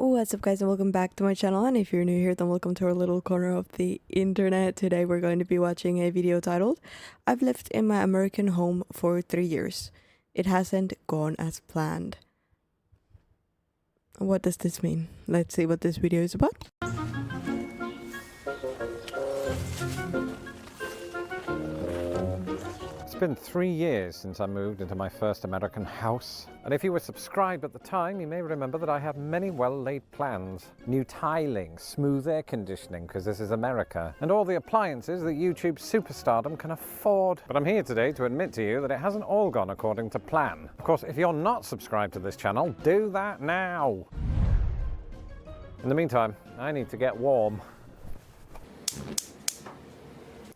What's up guys, and welcome back to my channel, and if you're new here then welcome to our little corner of the internet. Today we're going to be watching a video titled "I've lived in my American home for 3 years. It hasn't gone as planned." What does this mean? Let's see what this video is about. It's been 3 years since I moved into my first American house. And if you were subscribed at the time, you may remember that I have many well-laid plans. New tiling, smooth air conditioning, because this is America, and all the appliances that YouTube superstardom can afford. But I'm here today to admit to you that it hasn't all gone according to plan. Of course, if you're not subscribed to this channel, do that now. In the meantime, I need to get warm.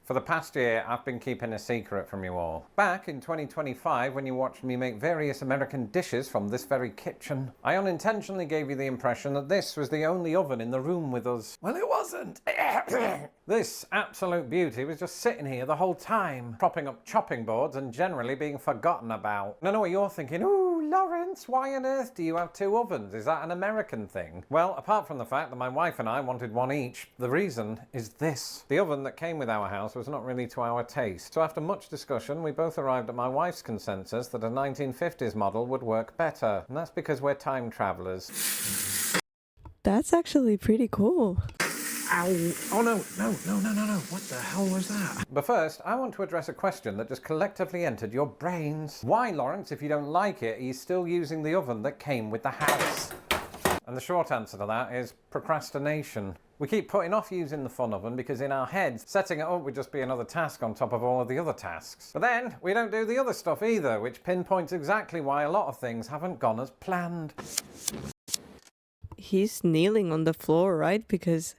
For the past year, I've been keeping a secret from you all. Back in 2025, when you watched me make various American dishes from this very kitchen, I unintentionally gave you the impression that this was the only oven in the room with us. Well, it wasn't. This absolute beauty was just sitting here the whole time, propping up chopping boards and generally being forgotten about. And I know what you're thinking. Ooh, Lawrence, why on earth do you have 2 ovens? Is that an American thing? Well, apart from the fact that my wife and I wanted one each, the reason is this. The oven that came with our house was not really to our taste. So after much discussion, we both arrived at my wife's consensus that a 1950s model would work better. And that's because we're time travelers. That's actually pretty cool. Ow. Oh no. What the hell was that? But first, I want to address a question that just collectively entered your brains. Why, Lawrence, if you don't like it, are you still using the oven that came with the house? And the short answer to that is procrastination. We keep putting off using the fun oven because in our heads, setting it up would just be another task on top of all of the other tasks. But then, we don't do the other stuff either, which pinpoints exactly why a lot of things haven't gone as planned. He's kneeling on the floor, right? Because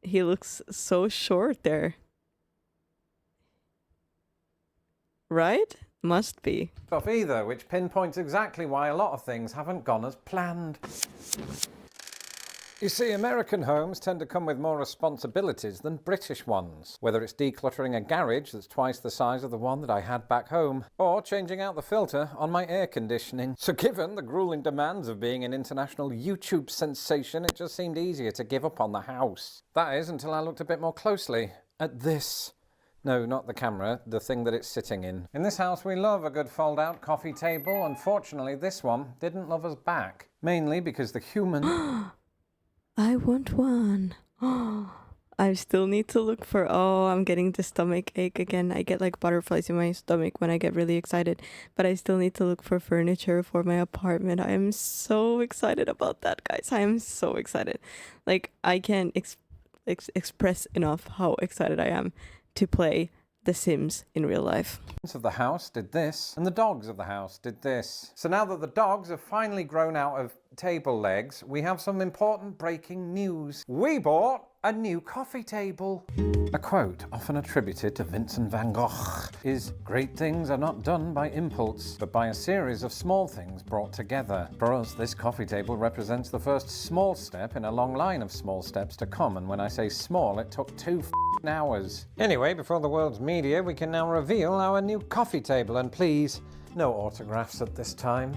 he looks so short there. Right? Must be. Stuff either, which pinpoints exactly why a lot of things haven't gone as planned. You see, American homes tend to come with more responsibilities than British ones. Whether it's decluttering a garage that's twice the size of the one that I had back home, or changing out the filter on my air conditioning. So given the grueling demands of being an international YouTube sensation, it just seemed easier to give up on the house. That is, until I looked a bit more closely at this. No, not the camera, the thing that it's sitting in. In this house we love a good fold-out coffee table. Unfortunately, this one didn't love us back. Mainly because the human... I want one. I still need to look for... Oh, I'm getting the stomach ache again. I get like butterflies in my stomach when I get really excited. But I still need to look for furniture for my apartment. I am so excited about that, guys. I am so excited. Like, I can't express enough how excited I am to play The Sims in real life. Of the house did this, and the dogs of the house did this. So now that the dogs have finally grown out of table legs, we have some important breaking news. We bought a new coffee table. A quote often attributed to Vincent van Gogh is, "Great things are not done by impulse, but by a series of small things brought together." For us, this coffee table represents the first small step in a long line of small steps to come, and when I say small, it took 2 hours. Anyway, before the world's media, we can now reveal our new coffee table, and please, no autographs at this time.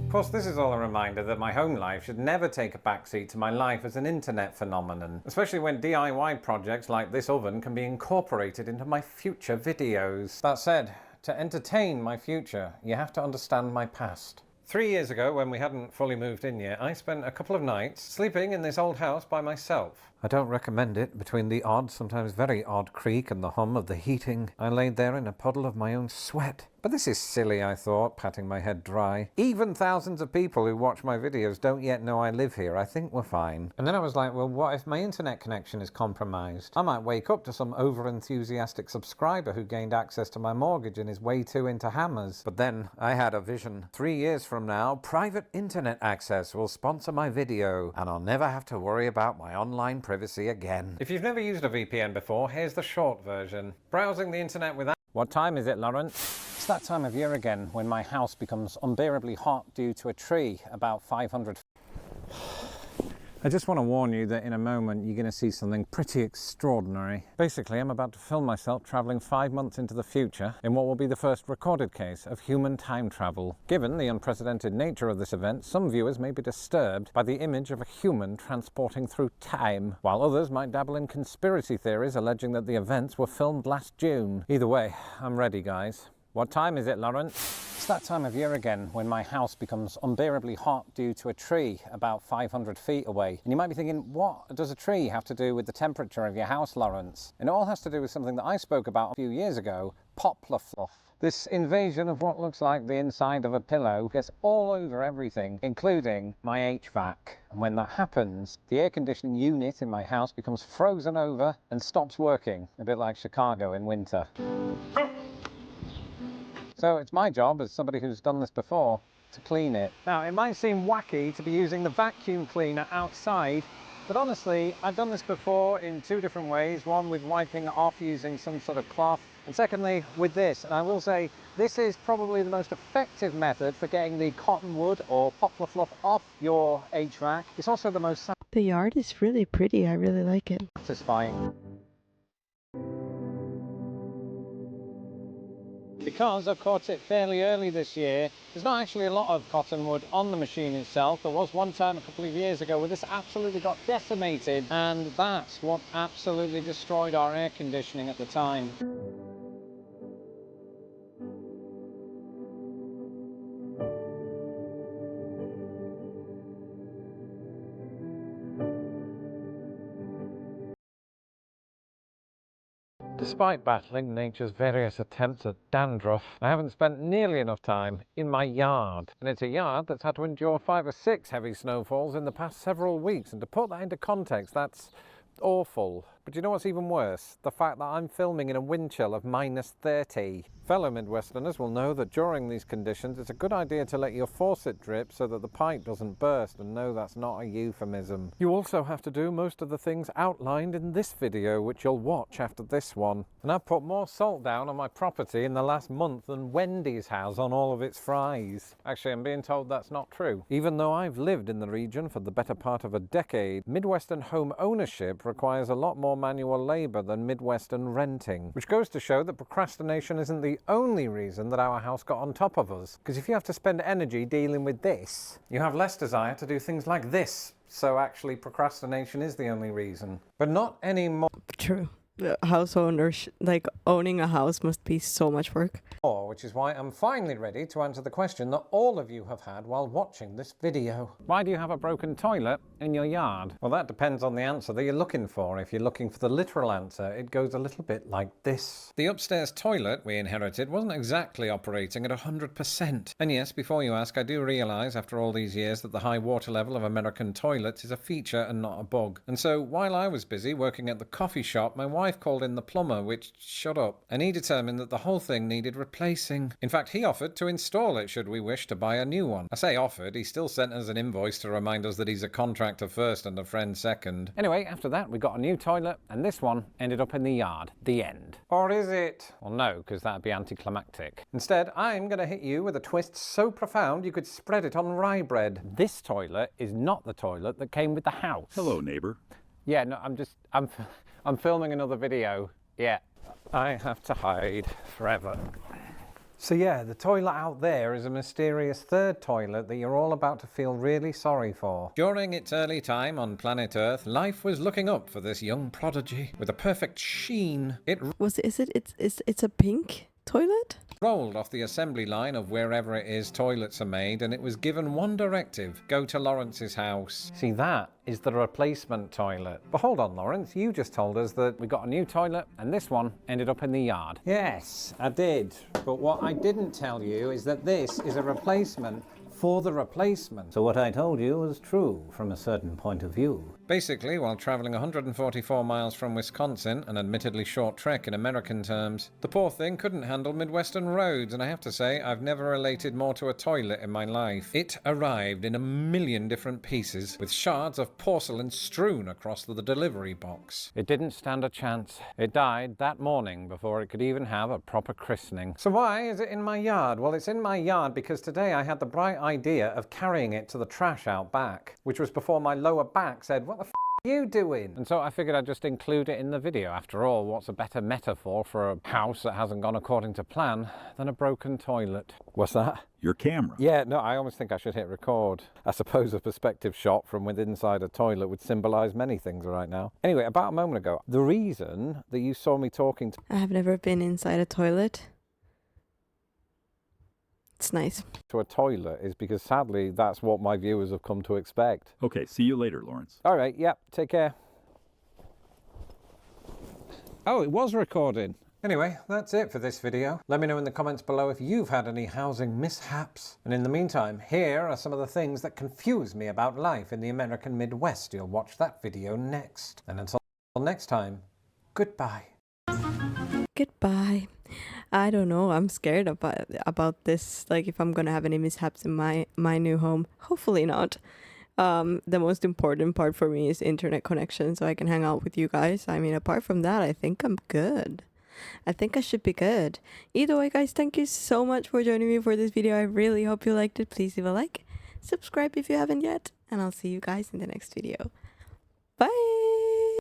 Of course, this is all a reminder that my home life should never take a backseat to my life as an internet phenomenon, especially when DIY projects like this oven can be incorporated into my future videos. That said, to entertain my future, you have to understand my past. 3 years ago, when we hadn't fully moved in yet, I spent a couple of nights sleeping in this old house by myself. I don't recommend it. Between the odd, sometimes very odd creak and the hum of the heating, I laid there in a puddle of my own sweat. But this is silly, I thought, patting my head dry. Even thousands of people who watch my videos don't yet know I live here. I think we're fine. And then I was like, well, what if my internet connection is compromised? I might wake up to some over-enthusiastic subscriber who gained access to my mortgage and is way too into hammers. But then I had a vision. 3 years from now, private internet access will sponsor my video, and I'll never have to worry about my online privacy again. If you've never used a VPN before, here's the short version. Browsing the internet without... What time is it, Lawrence? It's that time of year again when my house becomes unbearably hot due to a tree about 500... I just want to warn you that in a moment you're going to see something pretty extraordinary. Basically, I'm about to film myself travelling 5 months into the future in what will be the first recorded case of human time travel. Given the unprecedented nature of this event, some viewers may be disturbed by the image of a human transporting through time, while others might dabble in conspiracy theories alleging that the events were filmed last June. Either way, I'm ready, guys. What time is it, Lawrence? It's that time of year again when my house becomes unbearably hot due to a tree about 500 feet away. And you might be thinking, what does a tree have to do with the temperature of your house, Lawrence? And it all has to do with something that I spoke about a few years ago, poplar fluff. This invasion of what looks like the inside of a pillow gets all over everything, including my HVAC. And when that happens, the air conditioning unit in my house becomes frozen over and stops working, a bit like Chicago in winter. So it's my job, as somebody who's done this before, to clean it. Now, it might seem wacky to be using the vacuum cleaner outside, but honestly, I've done this before in 2 different ways. One with wiping it off using some sort of cloth, and secondly with this. And I will say, this is probably the most effective method for getting the cottonwood or poplar fluff off your HVAC. It's also the most The yard is really pretty. I really like it. satisfying. Because I've caught it fairly early this year, there's not actually a lot of cottonwood on the machine itself. There was one time a couple of years ago where this absolutely got decimated, and that's what absolutely destroyed our air conditioning at the time. Despite battling nature's various attempts at dandruff, I haven't spent nearly enough time in my yard. And it's a yard that's had to endure 5 or 6 heavy snowfalls in the past several weeks. And to put that into context, that's awful. But you know what's even worse? The fact that I'm filming in a wind chill of -30. Fellow Midwesterners will know that during these conditions it's a good idea to let your faucet drip so that the pipe doesn't burst, and no, that's not a euphemism. You also have to do most of the things outlined in this video, which you'll watch after this one. And I've put more salt down on my property in the last month than Wendy's has on all of its fries. Actually, I'm being told that's not true. Even though I've lived in the region for the better part of a decade, Midwestern home ownership requires a lot more manual labour than Midwestern renting, which goes to show that procrastination isn't the only reason that our house got on top of us. Because if you have to spend energy dealing with this, you have less desire to do things like this. So actually procrastination is the only reason. But not anymore. True. The house owner, like owning a house must be so much work. Which is why I'm finally ready to answer the question that all of you have had while watching this video. Why do you have a broken toilet in your yard? Well, that depends on the answer that you're looking for. If you're looking for the literal answer, it goes a little bit like this. The upstairs toilet we inherited wasn't exactly operating at 100%. And yes, before you ask, I do realise after all these years that the high water level of American toilets is a feature and not a bug. And so while I was busy working at the coffee shop, my wife called in the plumber, which, shut up, and he determined that the whole thing needed replacing. In fact, he offered to install it should we wish to buy a new one. I say offered, he still sent us an invoice to remind us that he's a contractor first and a friend second. Anyway, after that we got a new toilet, and this one ended up in the yard. The end. Or is it? Well, no, because that'd be anticlimactic. Instead, I'm going to hit you with a twist so profound you could spread it on rye bread. This toilet is not the toilet that came with the house. Hello, neighbor. Yeah, no, I'm filming another video. Yeah, I have to hide forever. So yeah, the toilet out there is a mysterious third toilet that you're all about to feel really sorry for. During its early time on planet Earth, life was looking up for this young prodigy with a perfect sheen. It's a pink toilet? Rolled off the assembly line of wherever it is toilets are made, and it was given one directive: go to Lawrence's house. See, that is the replacement toilet. But hold on, Lawrence, you just told us that we got a new toilet and this one ended up in the yard. Yes, I did. But what I didn't tell you is that this is a replacement for the replacement. So what I told you was true from a certain point of view. Basically, while travelling 144 miles from Wisconsin, an admittedly short trek in American terms, the poor thing couldn't handle Midwestern roads, and I have to say, I've never related more to a toilet in my life. It arrived in a million different pieces, with shards of porcelain strewn across the delivery box. It didn't stand a chance. It died that morning before it could even have a proper christening. So why is it in my yard? Well, it's in my yard because today I had the bright idea of carrying it to the trash out back, which was before my lower back said, "What the f*** are you doing?" And so I figured I'd just include it in the video. After all, what's a better metaphor for a house that hasn't gone according to plan than a broken toilet? What's that? Your camera. Yeah, no, I almost think I should hit record. I suppose a perspective shot from within inside a toilet would symbolise many things right now. Anyway, about a moment ago, the reason that you saw me talking I have never been inside a toilet. It's nice. to a toilet is because sadly that's what my viewers have come to expect. Okay, see you later, Lawrence. All right, yep, take care. Oh, it was recording. Anyway, that's it for this video. Let me know in the comments below if you've had any housing mishaps. And in the meantime, here are some of the things that confuse me about life in the American Midwest. You'll watch that video next. And until next time, goodbye. Goodbye. I don't know. I'm scared about this. Like, if I'm gonna have any mishaps in my new home. Hopefully not. The most important part for me is internet connection, so I can hang out with you guys. I mean, apart from that, I think I'm good. I think I should be good. Either way, guys, thank you so much for joining me for this video. I really hope you liked it. Please leave a like, subscribe if you haven't yet, and I'll see you guys in the next video.